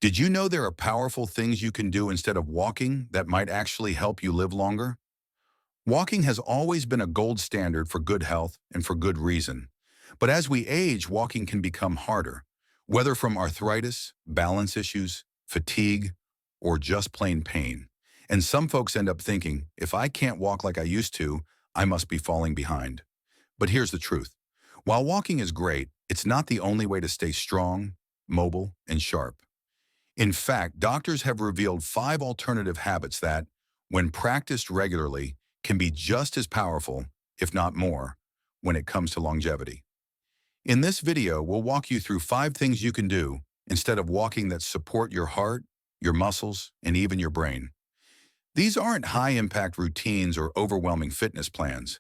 Did you know there are powerful things you can do instead of walking that might actually help you live longer? Walking has always been a gold standard for good health and for good reason. But as we age, walking can become harder, whether from arthritis, balance issues, fatigue, or just plain pain. And some folks end up thinking, if I can't walk like I used to, I must be falling behind. But here's the truth. While walking is great, it's not the only way to stay strong, mobile, and sharp. In fact, doctors have revealed 5 alternative habits that, when practiced regularly, can be just as powerful, if not more, when it comes to longevity. In this video, we'll walk you through 5 things you can do instead of walking that support your heart, your muscles, and even your brain. These aren't high-impact routines or overwhelming fitness plans.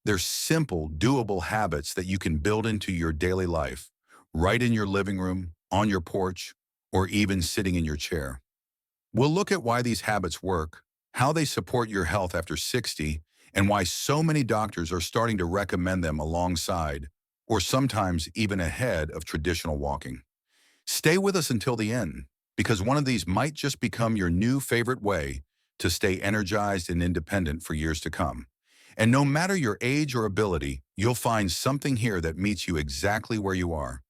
They're simple, doable habits that you can build into your daily life, right in your living room, on your porch, or even sitting in your chair. We'll look at why these habits work, how they support your health after 60, and why so many doctors are starting to recommend them alongside, or sometimes even ahead of traditional walking. Stay with us until the end, because one of these might just become your new favorite way to stay energized and independent for years to come. And no matter your age or ability, you'll find something here that meets you exactly where you are,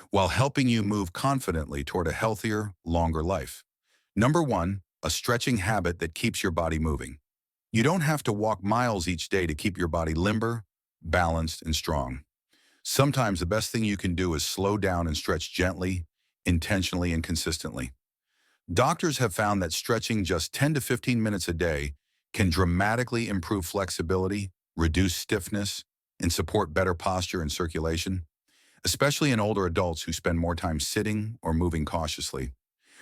while helping you move confidently toward a healthier, longer life. Number 1, a stretching habit that keeps your body moving. You don't have to walk miles each day to keep your body limber, balanced, and strong. Sometimes the best thing you can do is slow down and stretch gently, intentionally, and consistently. Doctors have found that stretching just 10 to 15 minutes a day can dramatically improve flexibility, reduce stiffness, and support better posture and circulation, especially in older adults who spend more time sitting or moving cautiously.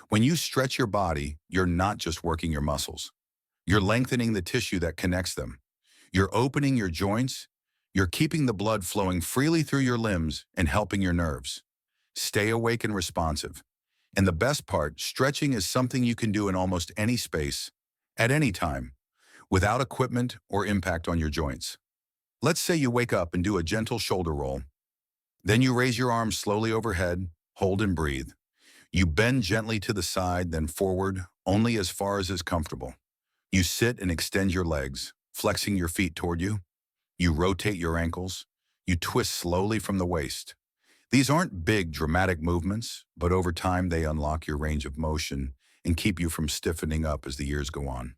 When you stretch your body, you're not just working your muscles. You're lengthening the tissue that connects them. You're opening your joints. You're keeping the blood flowing freely through your limbs and helping your nerves. Stay awake and responsive. And the best part, stretching is something you can do in almost any space, at any time, without equipment or impact on your joints. Let's say you wake up and do a gentle shoulder roll. Then you raise your arms slowly overhead, hold and breathe. You bend gently to the side, then forward, only as far as is comfortable. You sit and extend your legs, flexing your feet toward you. You rotate your ankles. You twist slowly from the waist. These aren't big, dramatic movements, but over time they unlock your range of motion and keep you from stiffening up as the years go on.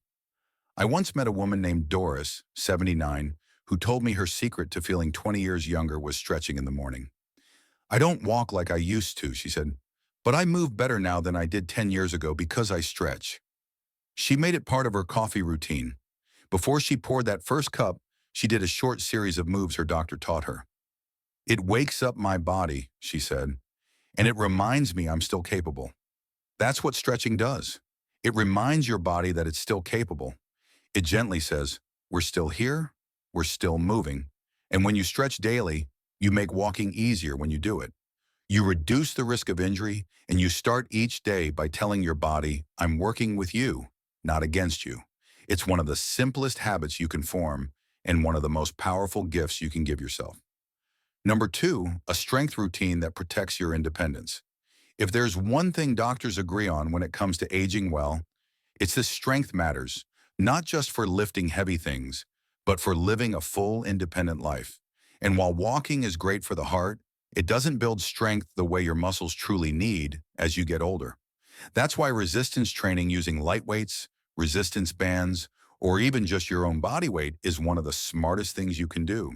I once met a woman named Doris, 79, who told me her secret to feeling 20 years younger was stretching in the morning. I don't walk like I used to, she said, but I move better now than I did 10 years ago because I stretch. She made it part of her coffee routine. Before she poured that first cup, she did a short series of moves her doctor taught her. It wakes up my body, she said, and it reminds me I'm still capable. That's what stretching does. It reminds your body that it's still capable. It gently says, we're still here, we're still moving. And when you stretch daily, you make walking easier when you do it. You reduce the risk of injury, and you start each day by telling your body, I'm working with you, not against you. It's one of the simplest habits you can form and one of the most powerful gifts you can give yourself. Number 2, a strength routine that protects your independence. If there's one thing doctors agree on when it comes to aging well, it's that strength matters, not just for lifting heavy things, but for living a full, independent life. And while walking is great for the heart, it doesn't build strength the way your muscles truly need as you get older. That's why resistance training using light weights, resistance bands, or even just your own body weight is one of the smartest things you can do.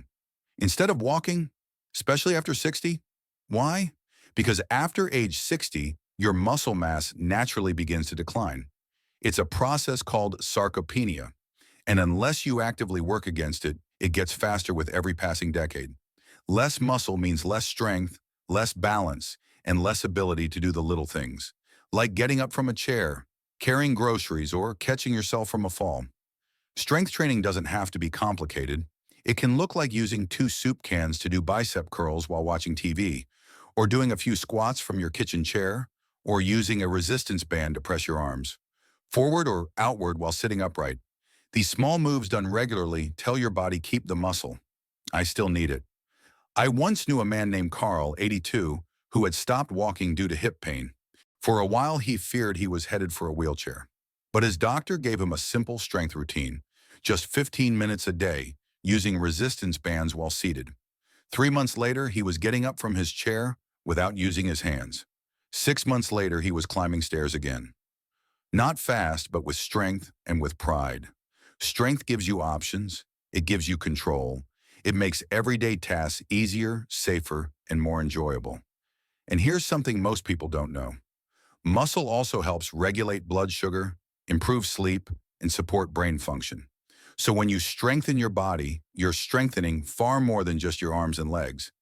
Instead of walking, especially after 60, why? Because after age 60, your muscle mass naturally begins to decline. It's a process called sarcopenia, and unless you actively work against it, it gets faster with every passing decade. Less muscle means less strength, less balance, and less ability to do the little things, like getting up from a chair, carrying groceries, or catching yourself from a fall. Strength training doesn't have to be complicated. It can look like using 2 soup cans to do bicep curls while watching TV, or doing a few squats from your kitchen chair, or using a resistance band to press your arms forward or outward while sitting upright. These small moves done regularly tell your body keep the muscle. I still need it. I once knew a man named Carl, 82, who had stopped walking due to hip pain. For a while, he feared he was headed for a wheelchair. But his doctor gave him a simple strength routine, just 15 minutes a day, using resistance bands while seated. 3 months later, he was getting up from his chair without using his hands. 6 months later, he was climbing stairs again. Not fast, but with strength and with pride. Strength gives you options. It gives you control. It makes everyday tasks easier, safer, and more enjoyable. And here's something most people don't know. Muscle also helps regulate blood sugar, improve sleep, and support brain function. So when you strengthen your body, you're strengthening far more than just your arms and legs.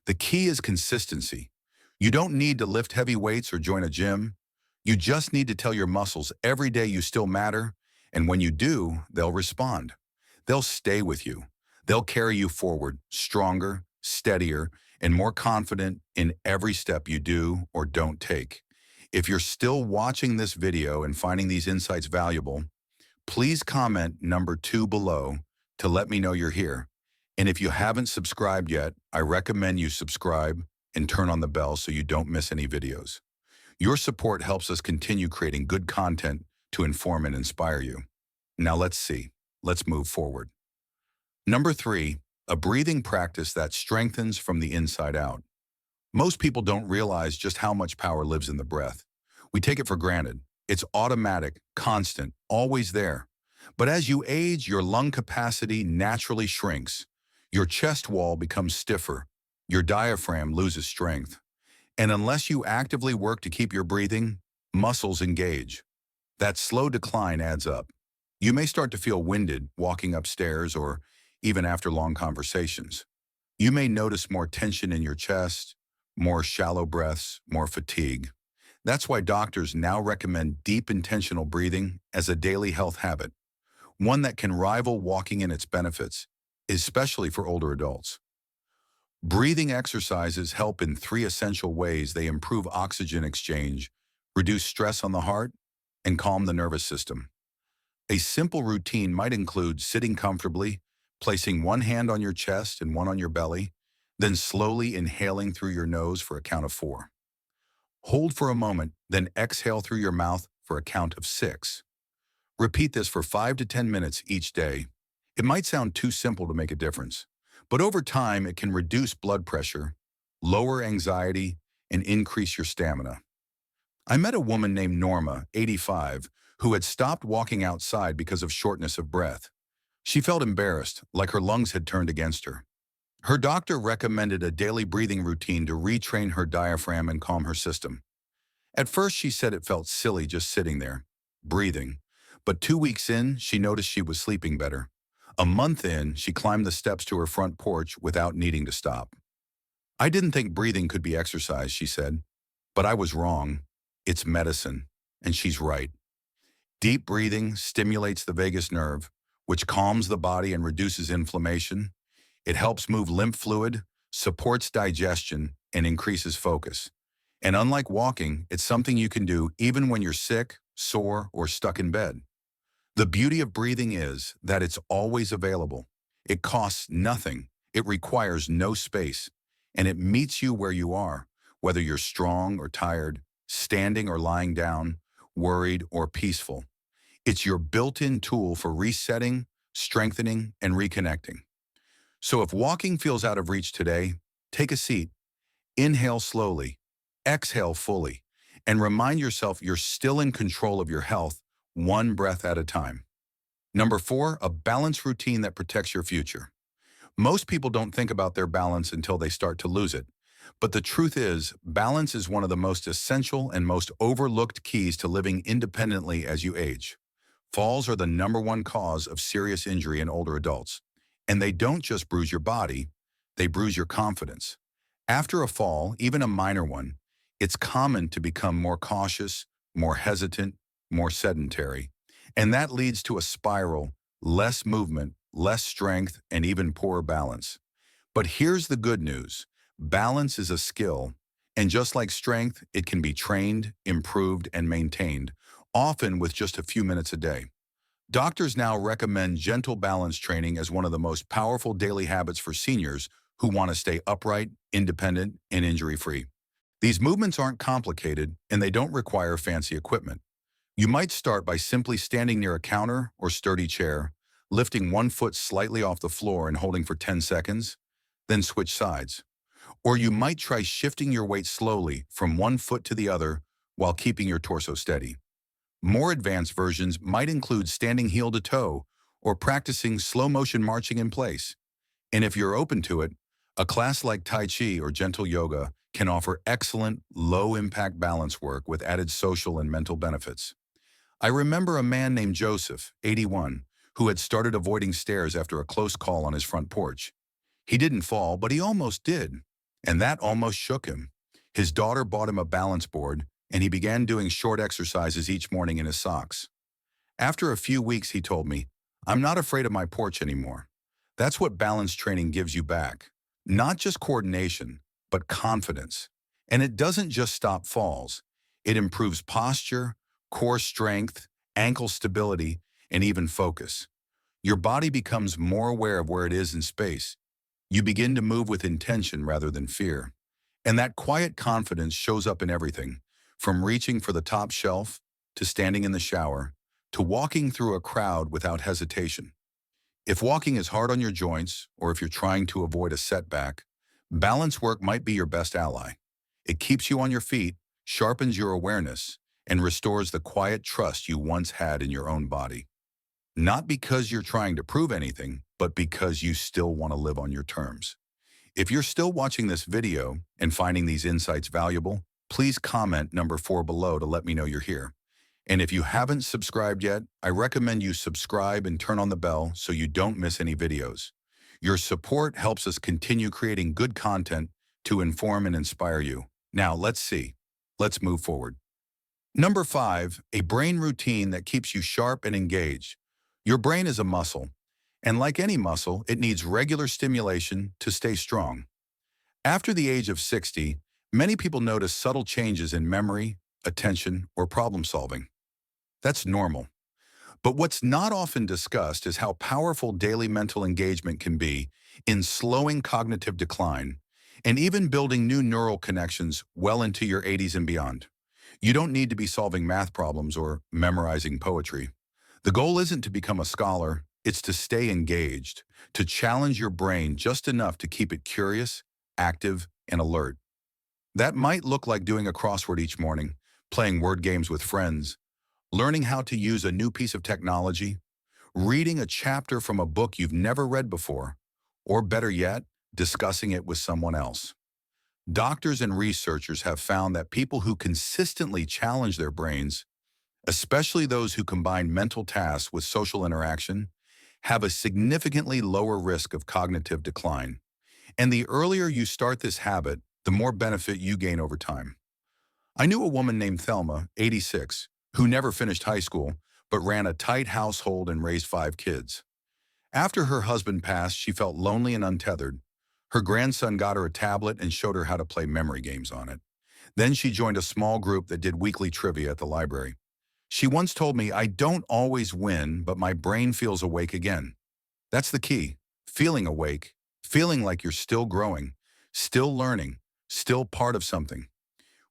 The key is consistency. You don't need to lift heavy weights or join a gym. You just need to tell your muscles every day you still matter, and when you do, they'll respond. They'll stay with you. They'll carry you forward, stronger, steadier, and more confident in every step you do or don't take. If you're still watching this video and finding these insights valuable, please comment number 2 below to let me know you're here. And if you haven't subscribed yet, I recommend you subscribe and turn on the bell so you don't miss any videos. Your support helps us continue creating good content to inform and inspire you. Now let's see. Let's move forward. Number 3, a breathing practice that strengthens from the inside out. Most people don't realize just how much power lives in the breath. We take it for granted. It's automatic, constant, always there. But as you age, your lung capacity naturally shrinks. Your chest wall becomes stiffer. Your diaphragm loses strength. And unless you actively work to keep your breathing, muscles engage. That slow decline adds up. You may start to feel winded walking upstairs or even after long conversations. You may notice more tension in your chest, more shallow breaths, more fatigue. That's why doctors now recommend deep intentional breathing as a daily health habit, one that can rival walking in its benefits, especially for older adults. Breathing exercises help in 3 essential ways. They improve oxygen exchange, reduce stress on the heart, and calm the nervous system. A simple routine might include sitting comfortably, placing one hand on your chest and one on your belly, then slowly inhaling through your nose for a count of 4. Hold for a moment, then exhale through your mouth for a count of 6. Repeat this for 5 to 10 minutes each day. It might sound too simple to make a difference, but over time it can reduce blood pressure, lower anxiety, and increase your stamina. I met a woman named Norma, 85, who had stopped walking outside because of shortness of breath. She felt embarrassed, like her lungs had turned against her. Her doctor recommended a daily breathing routine to retrain her diaphragm and calm her system. At first, she said it felt silly just sitting there, breathing. But 2 weeks in, she noticed she was sleeping better. A month in, she climbed the steps to her front porch without needing to stop. I didn't think breathing could be exercise, she said. But I was wrong. It's medicine. And she's right. Deep breathing stimulates the vagus nerve, which calms the body and reduces inflammation. It helps move lymph fluid, supports digestion, and increases focus. And unlike walking, it's something you can do even when you're sick, sore, or stuck in bed. The beauty of breathing is that it's always available. It costs nothing. It requires no space. And it meets you where you are, whether you're strong or tired, standing or lying down, worried or peaceful. It's your built-in tool for resetting, strengthening, and reconnecting. So if walking feels out of reach today, take a seat, inhale slowly, exhale fully, and remind yourself you're still in control of your health, one breath at a time. Number 4, a balance routine that protects your future. Most people don't think about their balance until they start to lose it. But the truth is, balance is one of the most essential and most overlooked keys to living independently as you age. Falls are the #1 cause of serious injury in older adults. And they don't just bruise your body, they bruise your confidence. After a fall, even a minor one, it's common to become more cautious, more hesitant, more sedentary. And that leads to a spiral, less movement, less strength, and even poorer balance. But here's the good news. Balance is a skill, and just like strength, it can be trained, improved, and maintained, often with just a few minutes a day. Doctors now recommend gentle balance training as one of the most powerful daily habits for seniors who want to stay upright, independent, and injury-free. These movements aren't complicated and they don't require fancy equipment. You might start by simply standing near a counter or sturdy chair, lifting one foot slightly off the floor and holding for 10 seconds, then switch sides. Or you might try shifting your weight slowly from one foot to the other while keeping your torso steady. More advanced versions might include standing heel to toe or practicing slow motion marching in place. And if you're open to it, a class like Tai Chi or gentle yoga can offer excellent, low-impact balance work with added social and mental benefits. I remember a man named Joseph, 81, who had started avoiding stairs after a close call on his front porch. He didn't fall, but he almost did, and that almost shook him. His daughter bought him a balance board, and he began doing short exercises each morning in his socks. After a few weeks, he told me, "I'm not afraid of my porch anymore." That's what balance training gives you back. Not just coordination, but confidence. And it doesn't just stop falls. It improves posture, core strength, ankle stability, and even focus. Your body becomes more aware of where it is in space. You begin to move with intention rather than fear. And that quiet confidence shows up in everything, from reaching for the top shelf, to standing in the shower, to walking through a crowd without hesitation. If walking is hard on your joints, or if you're trying to avoid a setback, balance work might be your best ally. It keeps you on your feet, sharpens your awareness, and restores the quiet trust you once had in your own body. Not because you're trying to prove anything, but because you still want to live on your terms. If you're still watching this video and finding these insights valuable, please comment number 4 below to let me know you're here. And if you haven't subscribed yet, I recommend you subscribe and turn on the bell so you don't miss any videos. Your support helps us continue creating good content to inform and inspire you. Now, let's see. Let's move forward. Number 5, a brain routine that keeps you sharp and engaged. Your brain is a muscle, and like any muscle, it needs regular stimulation to stay strong. After the age of 60, many people notice subtle changes in memory, attention, or problem solving. That's normal. But what's not often discussed is how powerful daily mental engagement can be in slowing cognitive decline and even building new neural connections well into your 80s and beyond. You don't need to be solving math problems or memorizing poetry. The goal isn't to become a scholar, it's to stay engaged, to challenge your brain just enough to keep it curious, active, and alert. That might look like doing a crossword each morning, playing word games with friends, learning how to use a new piece of technology, reading a chapter from a book you've never read before, or better yet, discussing it with someone else. Doctors and researchers have found that people who consistently challenge their brains, especially those who combine mental tasks with social interaction, have a significantly lower risk of cognitive decline. And the earlier you start this habit, the more benefit you gain over time. I knew a woman named Thelma, 86, who never finished high school, but ran a tight household and raised 5 kids. After her husband passed, she felt lonely and untethered. Her grandson got her a tablet and showed her how to play memory games on it. Then she joined a small group that did weekly trivia at the library. She once told me, "I don't always win, but my brain feels awake again." That's the key. Feeling awake, feeling like you're still growing, still learning, still part of something.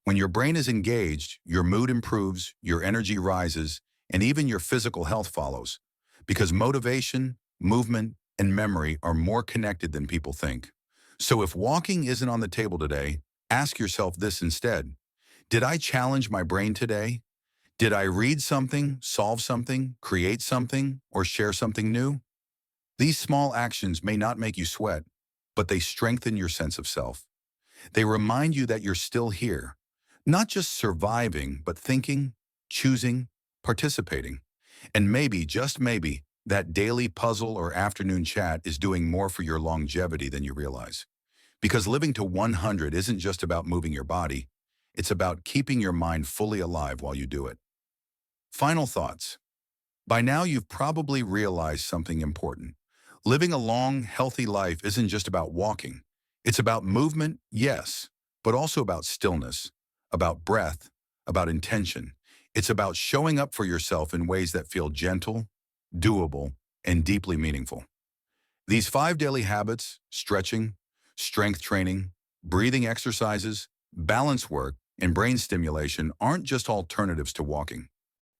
When your brain is engaged, your mood improves, your energy rises, and even your physical health follows. Because motivation, movement, and memory are more connected than people think. So if walking isn't on the table today, ask yourself this instead. Did I challenge my brain today? Did I read something, solve something, create something, or share something new? These small actions may not make you sweat, but they strengthen your sense of self. They remind you that you're still here, not just surviving, but thinking, choosing, participating. And maybe, just maybe, that daily puzzle or afternoon chat is doing more for your longevity than you realize. Because living to 100 isn't just about moving your body, it's about keeping your mind fully alive while you do it. Final thoughts. By now, you've probably realized something important. Living a long, healthy life isn't just about walking. It's about movement, yes, but also about stillness, about breath, about intention. It's about showing up for yourself in ways that feel gentle, doable, and deeply meaningful. These 5 daily habits, stretching, strength training, breathing exercises, Balance work and brain stimulation aren't just alternatives to walking.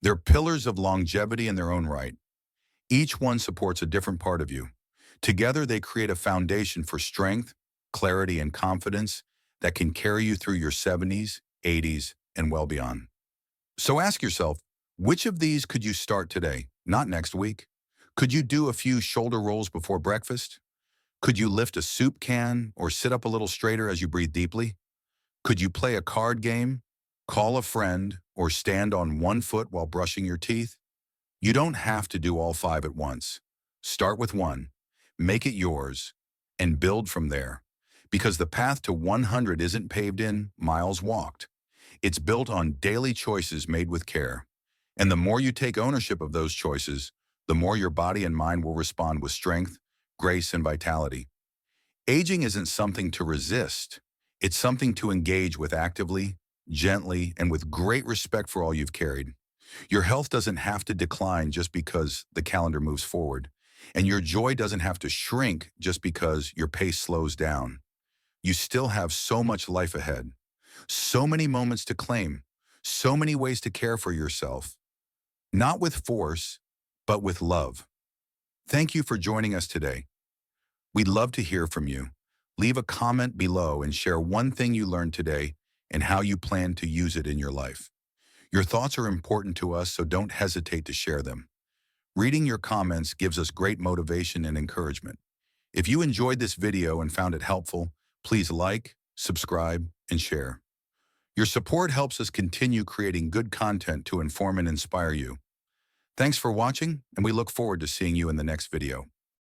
They're pillars of longevity in their own right. Each one supports a different part of you. Together, they create a foundation for strength, clarity, and confidence that can carry you through your 70s, 80s, and well beyond. So ask yourself, which of these could you start today, not next week? Could you do a few shoulder rolls before breakfast? Could you lift a soup can or sit up a little straighter as you breathe deeply? Could you play a card game, call a friend, or stand on one foot while brushing your teeth? You don't have to do all five at once. Start with one, make it yours, and build from there. Because the path to 100 isn't paved in miles walked. It's built on daily choices made with care. And the more you take ownership of those choices, the more your body and mind will respond with strength, grace, and vitality. Aging isn't something to resist. It's something to engage with actively, gently, and with great respect for all you've carried. Your health doesn't have to decline just because the calendar moves forward. And your joy doesn't have to shrink just because your pace slows down. You still have so much life ahead, so many moments to claim, so many ways to care for yourself, not with force, but with love. Thank you for joining us today. We'd love to hear from you. Leave a comment below and share one thing you learned today and how you plan to use it in your life. Your thoughts are important to us, so don't hesitate to share them. Reading your comments gives us great motivation and encouragement. If you enjoyed this video and found it helpful, please like, subscribe, and share. Your support helps us continue creating good content to inform and inspire you. Thanks for watching, and we look forward to seeing you in the next video.